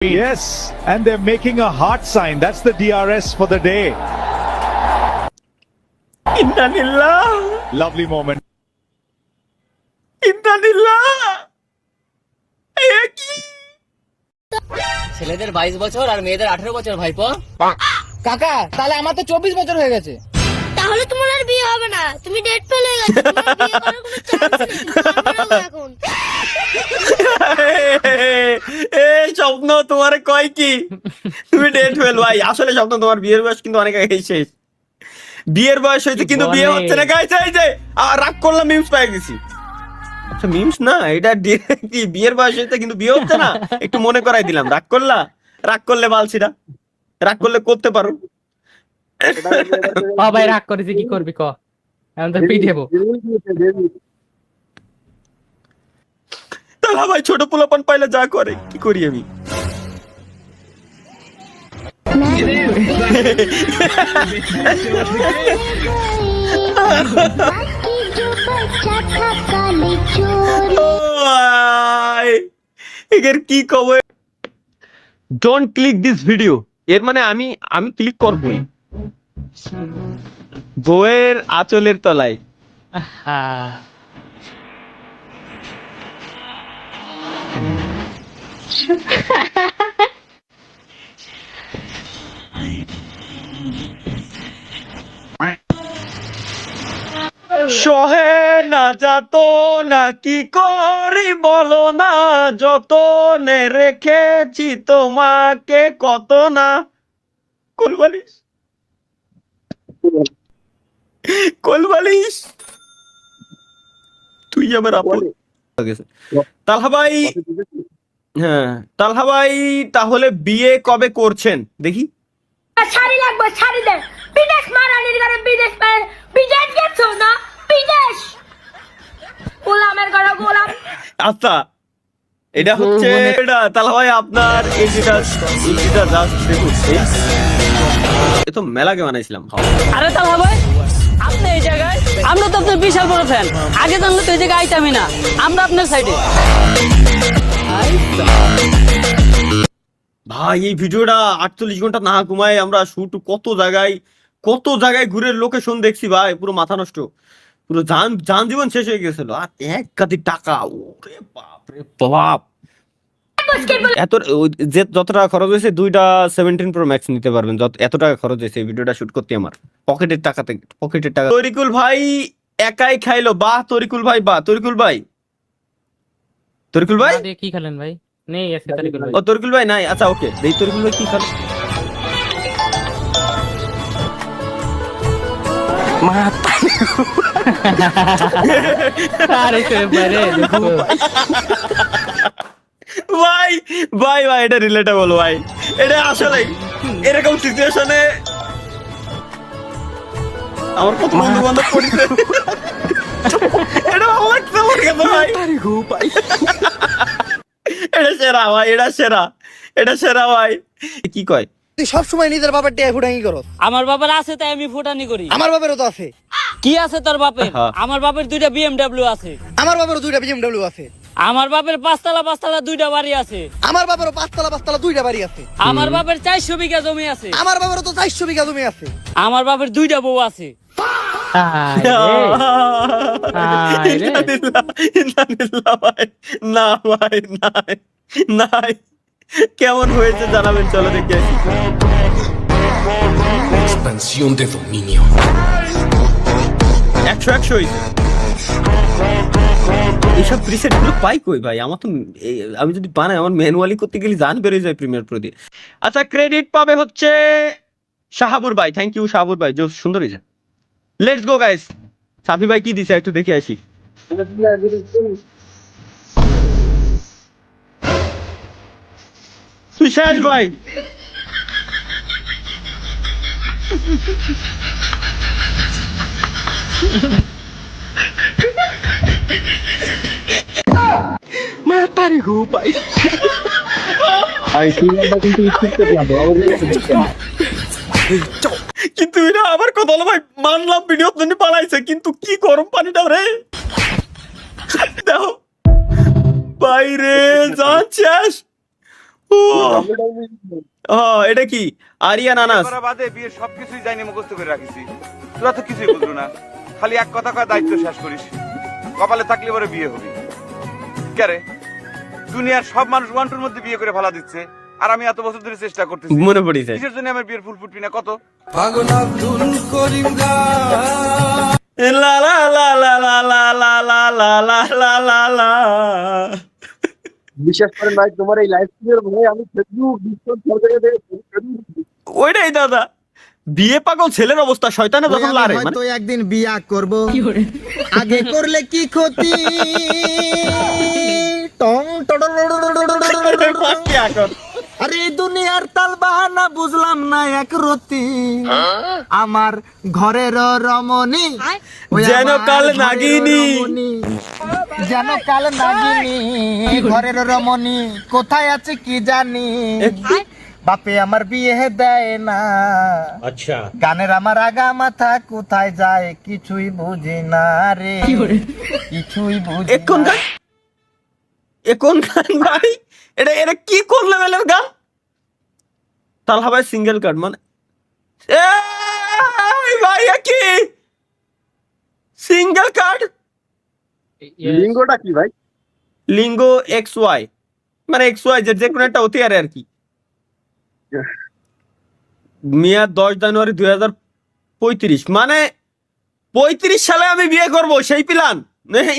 Yes, and they're making a heart sign. That's the DRS for the day. Innalillah. Lovely moment. Innalillah. ছেলেদের 22 বছর আর মেয়েদের 18 বছর ভাইপো। কাকা তাহলে আমার তো 24 বছর হয়ে গেছে। তাহলে তোমার আর বিয়ে হবে না, তুমি ডেট ফেল হয়ে গেছো, তোমার বিয়ে করার কোনো চান্স নেই, তুমি এখন এই স্বপ্ন তোমার কয় কি তুমি ডেট ফেল ভাই, আসলে স্বপ্ন তোমার বিয়ের বয়স কিন্তু অনেক আগে শেষ। বিয়ের বয়স হয়েছে কিন্তু বিয়ে হচ্ছে না গাইছে। এই যে রাগ করলাম, মিমস পাই গেছি। আচ্ছা মিমস না, এটা কি বিয়ের বয়স হয়েছে কিন্তু বিয়ে হচ্ছে না, একটু মনে করাই দিলাম। রাগ করলা, রাগ করলে বালছিরা, রাগ করলে করতে পারো। ভাই রাগ করেছি, কি করবি ক, এখন তো পিটাবো। তাহলে ভাই ছোট পোলাপান পাইলে যা করে, কি করি আমি? এর কি কবে? ডোন্ট ক্লিক দিস ভিডিও, এর মানে আমি ক্লিক করবই বউয়ের আঁচলের তলায়। সহে না যাত না, কি করি বলো না, যতনে রেখেছি তোমাকে কত না। কোলবালিশ কোলবালিশ, তুই আমার আপন। তালহা ভাই, হ্যাঁ তালহা ভাই, তাহলে বিয়ে কবে করছেন দেখি? শাড়ি লাগবে, শাড়ি দে, বিদেশ মারানির ঘরে বিদেশ বিদেশ গেছো না, বিদেশ গোলামের ঘরে গোলাম। আচ্ছা এটা হচ্ছে এটা তাহলে ভাই আপনার এই যেটা জাস্ট দেখুন, এ তো মেলাকে বানাইছিলাম। আরে তাহলে ভাই আপনি এই জায়গায়, আমরা তো আপনার বিশাল বড় ফ্যান, আগে জানলে তো এই জায়গায় আইতামই না, আমরা আপনার সাইডে। ভাই এই ভিডিওটা 48 ঘন্টা না ঘুমায় আমরা শুট কত জায়গায় ঘুরে লোকেশন দেখছি ভাই, পুরো মাথা নষ্ট, পুরো যান জীবন শেষ হয়ে গেছিল। আর এক গাদি টাকা, ওরে বাপ রে বাপ। এত যে যত টাকা খরচ হয়েছে, দুইটা 17 Pro Max নিতে পারবেন, এত টাকা খরচ হয়েছে এই ভিডিওটা শুট করতে আমার পকেটের টাকা। তরিকুল ভাই একাই খাইলো, বাহ তরিকুল ভাই, বাহ তরিকুল ভাই কি খেলেন ভাই? নেই আজকে তরিকুল ভাই। ও তরিকুল ভাই নাই, আচ্ছা ওকে, দেই তরিকুল ভাই কি খান? ভাই ভাই ভাই এটা রিলেটেবল ভাই, এটা আসলে এরকম সিচুয়েশনে আমার কত বন্ধু বান্ধব পড়ছে, এটা ভালো লাগছে আমার কাছে ভাই। এটা সেরা ভাই, এটা সেরা ভাই। কি কয় তুই সবসময় নিজের বাবার টিয়া ফুটাঙ্গি করো? আমার বাবার আছে তাই আমি ফুটানি করি। আমার বাবারও তো আছে। কি আছে তোর বাপের? আমার বাপের 2টা BMW আছে। আমার বাবারও 2টা BMW আছে। আমার বাপের 5 তলা 2টা বাড়ি আছে। আমার বাবারও 5 তলা 2টা বাড়ি আছে। আমার বাপের 400 বিঘা জমি আছে। আমার বাবারও তো 400 বিঘা জমি আছে। আমার বাপের 2টা বউ আছে। ভাই না ভাই নাই নাই, কেমন হয়েছে জানাবেন, চলো দেখে আসি। Expansión de dominio. 100 হয়েছে। এইসব প্রিসেট গুলো পাই কই ভাই? আমার তো আমি যদি বানাই, আমার ম্যানুয়ালি করতে গেলে জান বেরিয়ে যায় প্রিমিয়ার প্রো দিয়ে। আচ্ছা ক্রেডিট পাবে হচ্ছে শাহাবুর ভাই, থ্যাংক ইউ শাহাবুর ভাই, যে সুন্দর হয়েছে। লেটস গো গাইস, সাফি ভাই কি দিছে একটু দেখে আসি। তুই শেষ ভাই। কিন্তু এটা আবার কথা হলো ভাই, মানলাম ভিডিও জন্য পালাইছে, কিন্তু কি গরম পানিটা রে, দেখো বাইরে যান শেষ। এটা কি আরিয়ান আনাস? বাদে বিয়ের সবকিছুই জানি মুখস্থ করে রাখিছি, তোরা তো কিছুই বুঝলো না, খালি এক কথা কয় দায়িত্ব শেষ করিস, কপালে থাকলে পরে বিয়ে হবে। কে দুনিয়ার সব মানুষ ওয়ান্টুর মধ্যে বিয়ে করে ফেলা দিচ্ছে, আর আমি এত বছর ধরে চেষ্টা করতেছি, মনে পড়িছে কিসের জন্য আমার বিয়ের ফুল ফুটবি না? কত লা লা লা লা লা লা লা লা লা লা লা লা লা। বিশ্বাস করেন ভাই, তোমার এই লাইভ স্ট্রিমের ভয়ে আমি ফেসবুক ডিসকর্ড সরকারে ওইটাই দাদা, বিয়ে পাগল ছেলের অবস্থা শয়তানে যখন লারে মানে তো একদিন বিয়া করব, আগে করলে কি ক্ষতি? টং আরে দুনিয়ার তাল বাহানা বুঝলাম না এক রতি, আমার ঘরের রমণী ওই যেন আমার কাল ঘরের নাগিনী। রমণী, যেন কাল নাগিনী ঘরের রমণী কোথায় আছে কি জানি, বাপে আমার বিয়ে দেয় না। আচ্ছা, গানের আমার আগা মাথা কোথায় যায় কিছুই বুঝি না রে, কিছুই বুঝি এখন না। গান, এখন গান ভাই, এটা এটা কি কোন লেভেলের গান? তালহা ভাই সিঙ্গেল কার্ড মানে এই ভাই কি সিঙ্গেল কার্ড? লিঙ্গটা কি ভাই? লিঙ্গ এক্স ওয়াই, মানে এক্স ওয়াই যে কোনো একটা অতি আর কি। মিয়া 10 জানুয়ারি 2035, মানে 35 সালে আমি বিয়ে করব, সেই প্ল্যান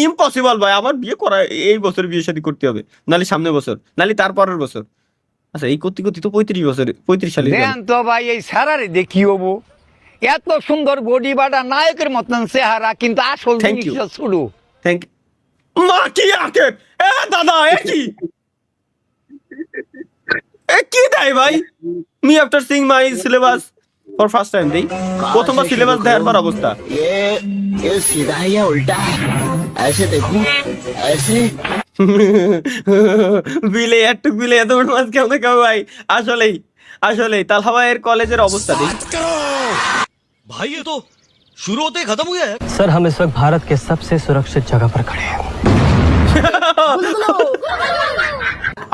ইম্পসিবল ভাই। আমার বিয়ে করা এই বছর বিয়ে শাদী করতে হবে, নালে সামনের বছর, নালে তারপরের বছর। আচ্ছা এই করতে করতে তো 35 সালে তো ভাই এই সারারে দেখি হবো, এত সুন্দর বডি বাটা নায়কের মতন চেহারা, কিন্তু আসল Thank you. জিনিস শুরু। থ্যাংক মা কি আকে এ দাদা এ কি দেয় ভাই? Me after seeing my syllabus for first time দেই, প্রথমবার সিলেবাস দেওয়ার পর অবস্থা ये सीधा है या उल्टा है? ऐसे देखूं, ऐसे বিলে একটু বিলে এত বড় মাছ কেমন খাবে ভাই? আসলেই আসলেই তালহা ভাইয়ের কলেজের অবস্থা দেই भाई ये तो शुरू होते ही खत्म हो गया है। सर हम इस वक्त भारत के सबसे सुरक्षित जगह पर खड़े हैं।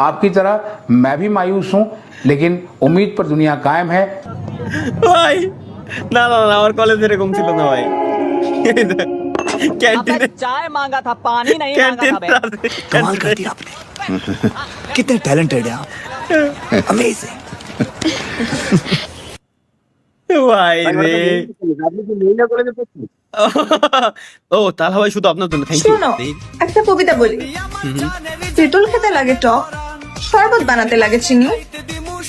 आपकी तरह मैं भी मायूस हूँ, लेकिन उम्मीद पर दुनिया कायम है। ভাই না না না, আমার কলেজ এরকম ছিল না ভাই। ক্যান্টিনে चाय मांगा था, पानी नहीं ক্যান্টিন कमाल कर दिया आपने, कितने टैलेंटेड है आप, अमेजिंग। ভাই রে আপনি কি মহিলা কলেজে পড়ছেন? ও তালহা ভাই শুধু আপনার জন্য থ্যাংক ইউ। শোনো, একটা কবিতা বলি। তেঁতুল খেতে লাগে টক, শরবত বানাতে লাগে চিনি,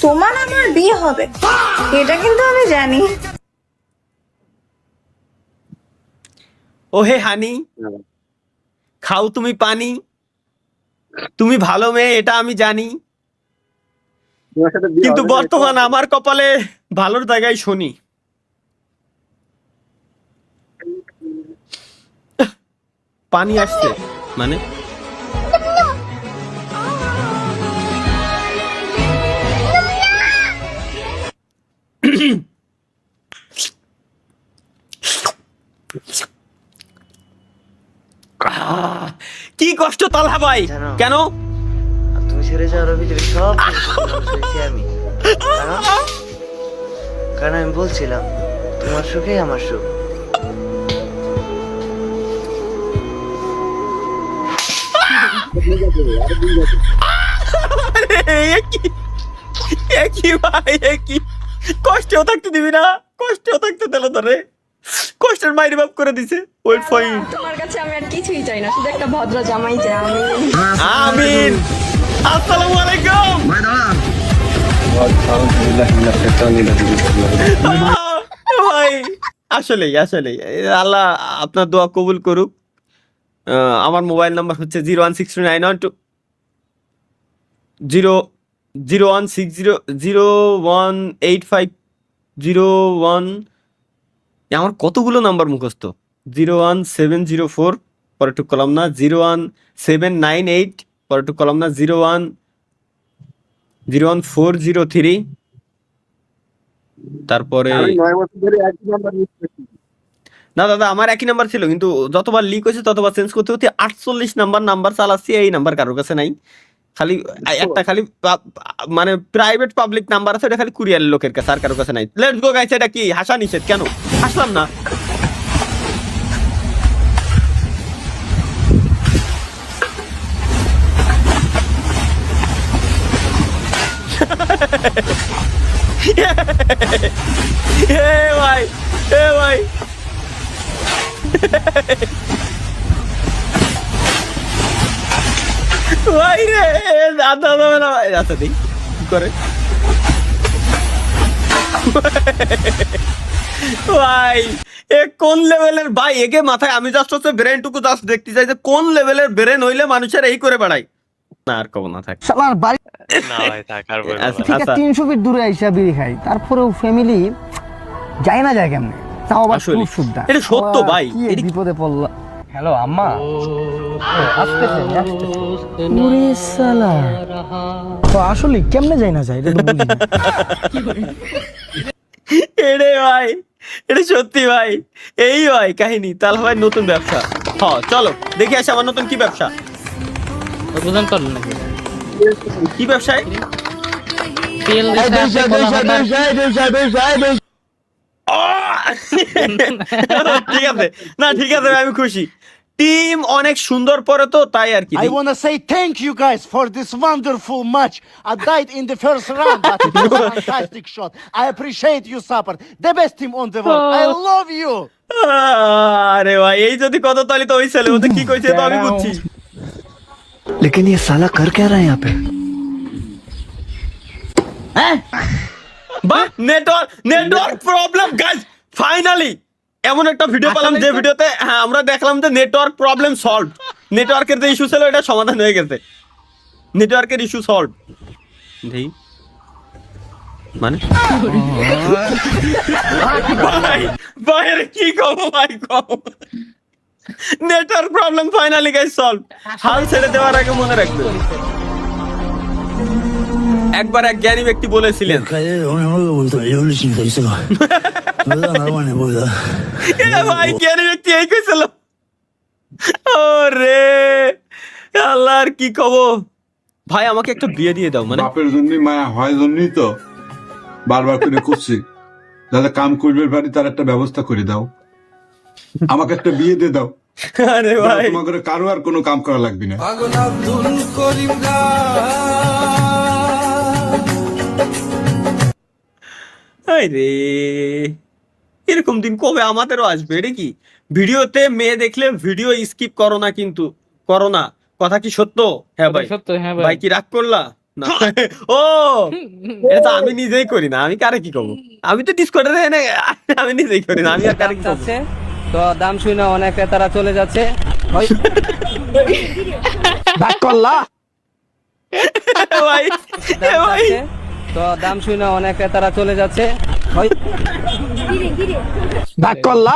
তোমার আমার বিয়ে হবে এটা কিন্তু আমি জানি। ও হে হানি, খাও তুমি পানি, তুমি ভালো মেয়ে এটা আমি জানি, তোমার সাথে বিয়ে কিন্তু হবে না? বর্তমান আমার কপালে ভালোর জায়গায় শনি। পানি আসছে মানে কি কষ্ট তালহা ভাই, কেন? তুমি ছেড়ে যাওয়ার অভিযোগে সব শুনেছি আমি, কারণ আমি বলছিলাম তোমার সুখেই আমার সুখ। একই ভাই একই, কষ্টেও থাকতে দিবি না, কষ্টেও থাকতে দিল তোরে, কষ্টের মাইরি বাপ করে দিছে। ওয়েট ফর ইট, তোমার কাছে আমি আর কিছুই চাই না, শুধু একটা ভদ্র জামাই চাই আমি। আমিন। আসসালামু আলাইকুম ভাই। আসলেই আসলেই আল্লাহ আপনার দোয়া কবুল করুক। আমার মোবাইল নাম্বার হচ্ছে 01609018501। আমার কতগুলো নাম্বার মুখস্থ, 01704 পরে একটু কলাম না, 01798 পরে একটু কলাম না, 01403, তারপরে আমি 9 বছর ধরে একই নাম্বার ইউজ করছি। না দাদা আমার একই নাম্বার ছিল, কিন্তু যতবার লিক হয়েছে ততবার চেঞ্জ করতে হতে 48 নাম্বার চালাচ্ছি, এই নাম্বার কারোর কাছে নাই। খালি একটা খালি মানে প্রাইভেট পাবলিক নাম্বার আছে, এটা খালি কুরিয়ার লোকের কাছে, আর কারো কাছে নাই। লেটস গো গাইস, এটা কি হাসা নিষেধ? কেন হাসলাম না? ভাই ভাই ভাই রে দাদা যাবে না ভাই। আচ্ছা দেখি কি করে ভাই, এ কোন লেভেলের ভাই? একে মাথায় আমি জাস্ট হচ্ছে ব্রেনটুকু জাস্ট দেখতে চাই যে কোন লেভেলের ব্রেন হইলে মানুষের এই করে বেড়ায়। না আর কব না থাক, শালার বাড়ি না ভাই থাক আর বলবো না। থেকে 300 ফিট দূরে আইসা বিড়ি খাই, তারপরেও ফ্যামিলি যায় না যায় কেমনে? তাও আবার আসলে খুব সুদ্ধা। এটা সত্য ভাই। কি এক বিপদে পড়লা। হ্যালো আম্মা, আসতেছে ওরে শালা, তো আসলে কেমনে যায় না যায় এটা তো বুঝি না। এরে ভাই, এটা সত্যি ভাই, এই ভাই কাহিনী। তাহলে ভাই নতুন ব্যবসা, হ্যাঁ চলো দেখি আসি আমার নতুন কি ব্যবসা। বুঝলেন করলেন নাকি? কি ব্যবসায়? তেল ঠিক আছে না, ঠিক আছে ভাই, আমি খুশি। টিম অনেক সুন্দর পরে তো, তাই আর কি। I want to say thank you guys for this wonderful match. I died in the first round, but it was a fantastic shot. I appreciate you, Sapper. The best team on the world. I love you. আরে ভাই, এই যদি কত তালি তো ওই ছেলে ওদের কি কইছে তো আমি বুঝছি। लेकिन ये साला कर क्या रहा है यहाँ पे? বাহ, নেটওয়ার্ক প্রবলেম গাইস, ফাইনালি এমন একটা ভিডিও পেলাম যে ভিডিওতে হ্যাঁ আমরা দেখলাম যে নেটওয়ার্ক প্রবলেম সলভ। নেটওয়ার্কের যে ইস্যু ছিল এটা সমাধান হয়ে গেছে, নেটওয়ার্কের ইস্যু সলভ। দেখি মানে ভাই ভাই আরে কি কব ভাই, কব network problem finally guys solve. হাল ছেড়ে দেওয়ার আগে মনে রাখবে, একবার এক জ্ঞানী ব্যক্তি বলেছিলেন, ভাই জ্ঞানী ব্যক্তি এই কইছিল। ওরে আল্লাহ, আর কি কব ভাই, আমাকে একটা বিয়ে দিয়ে দাও। মানে বাপের জন্য মায়া হয় জন্যই তো বারবার করে করছি, যাতে কাম করবে পারি তার একটা ব্যবস্থা করে দাও, আমাকে একটা বিয়ে দিয়ে দাও। আরে ভাই তোমাকে কারো আর কোনো কাম করা লাগবে না। রে এরকম দিন কবে আমাদেরও আসবে? এটা কি ভিডিওতে মেয়ে দেখলে ভিডিও স্কিপ করো না, কিন্তু করো না, কথা কি সত্য? হ্যাঁ ভাই সত্য, হ্যাঁ ভাই কি রাগ করলা না? ও এটা তো আমি নিজেই করি না, আমি কারে কি করবো? আমি তো ডিসকর্ডে আমি নিজেই করি না, আমি আর কারে কি করবো? তো দাম শুনে অনেক ক্রেতারা চলে যাচ্ছে। ব্যাক করলা ভাই ভাই তো দাম শুনে অনেক ক্রেতারা চলে যাচ্ছে। ব্যাক করলা